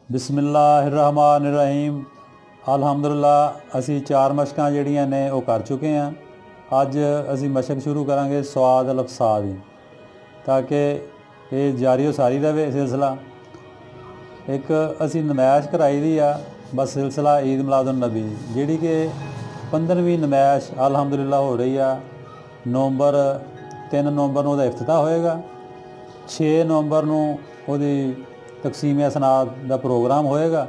बिस्मिल्लाहिर्रहमानिर्रहीम। अल्हम्दुलिल्लाह असी 4 मशकां जिहड़ियां ने वो कर चुके हैं। अज असी मशक शुरू करांगे स्वाद अल-अफ़साद दी, ताकि ये जारी सारी रहे सिलसिला। एक असी नमैश कराई दी आ बस सिलसिला ईद मिलादुन नबी जिहड़ी कि 15वीं नमैश अल्हम्दुलिल्लाह हो रही है। नवंबर 3 नवंबर नूं इफ्तिताह होएगा। 6 नवंबर नूं ओहदी तकसीम असनाद का प्रोग्राम होएगा।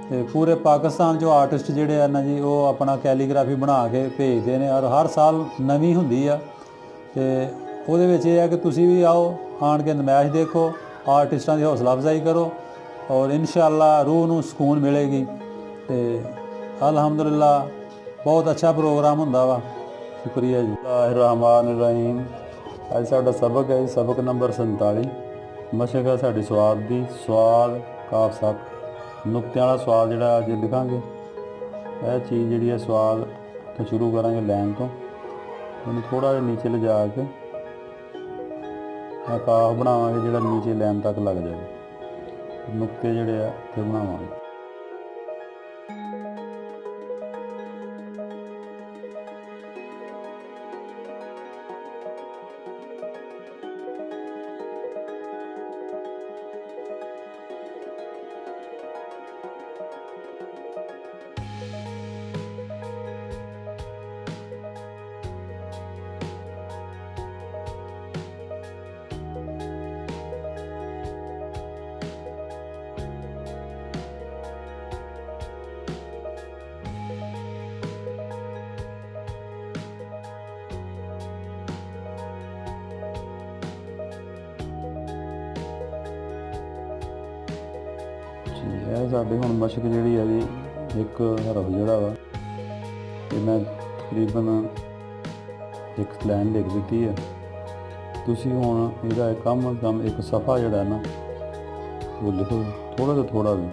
तो पूरे पाकिस्तान जो आर्टिस्ट जोड़े हैं ना जी वो अपना कैलीग्राफी बना के भेजते हैं और हर साल नवी होंगी आ। तो वो है कि तुसी भी आओ, आन के नमैश देखो, आर्टिस्टां की हौसला अफजाई करो और इंशाअल्लाह रूह नूं सुकून मिलेगी। तो अल्हम्दुलिल्लाह बहुत अच्छा प्रोग्राम होंदा वा। शुक्रिया जी। बिस्मिल्लाहिर्रहमानिर्रहीम। अज साडा सबक है सबक नंबर 47। मशक है साड़ी स्वाद दी। स्वाद काफ सक नुकते वाला स्वाद जोड़ा अज लिखांगे। यह चीज़ जी है स्वाद तो शुरू करांगे लैन तो इन्हें थोड़ा जिहा नीचे ले जाके काफ बनावांगे जोड़ा नीचे लैन तक लग जाए। नुकते जोड़े इत्थे बनावांगे। यह साड़ी हुण मशक जी है जी एक हरफ जोड़ा वा मैं तकरीबन एक लाइन लिख दी है। तुसी हुण इहदा कम अज कम एक सफ़ा जोड़ा ना वो लिखो थोड़ा तो थोड़ा भी,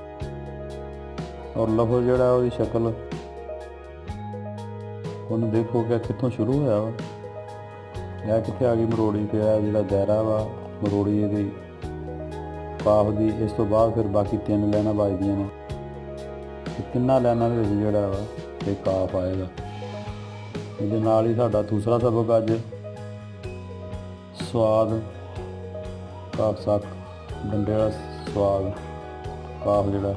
और लफज जोड़ा वो शक्ल उन्हें देखो क्या कितों शुरू होया वा, यह कित्थे आ गई मरोड़ी। तो यह जोड़ा दायरा वा मरोड़ी इहदी काफ दी। इस तो बाद फिर बाकी 3 लाइनां बजदियां ने। तिन्ना लाइनां दे विच जिहड़ा वा ते काफ आएगा। इहदे नाल ही साडा दूसरा सबक अज स्वाद काफ सक डंडे वाला स्वाद काफ जिहड़ा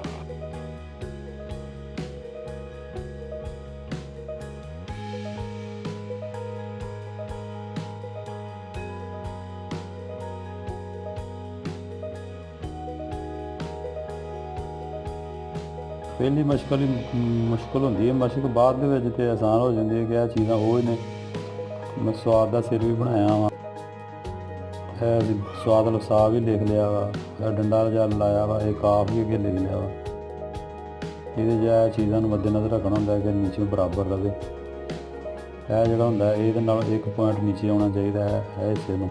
पहली मुश्किल होंदी है। मशक बाद दे विच ते आसान हो जाती है कि यह चीज़ां वो ही ने। मैं स्वाद का सिर भी बनाया वा, स्वाद अल-अफ़साद भी लिख लिया वा, डंडा जा लाया वा, एक काफ भी अगे लिख लिया वा। ये चीज़ों मद्देनज़र रखना होंदा है कि नीचे बराबर रहे। यह जोड़ा होंदा है ये नाल 1 पॉइंट नीचे आना चाहिए है हिस्से में।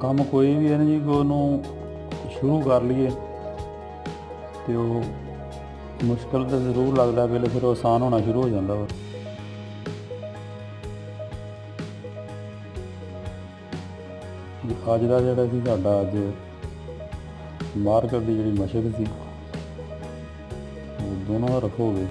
काम कोई भी है ना जी को शुरू कर लीए तो मुश्किल तो जरूर लगता है पहले, फिर आसान होना शुरू हो जाता वा। अज का जोड़ा सी साडा अज मार्कर की जी मशक सी दोनों हरफ हो गए।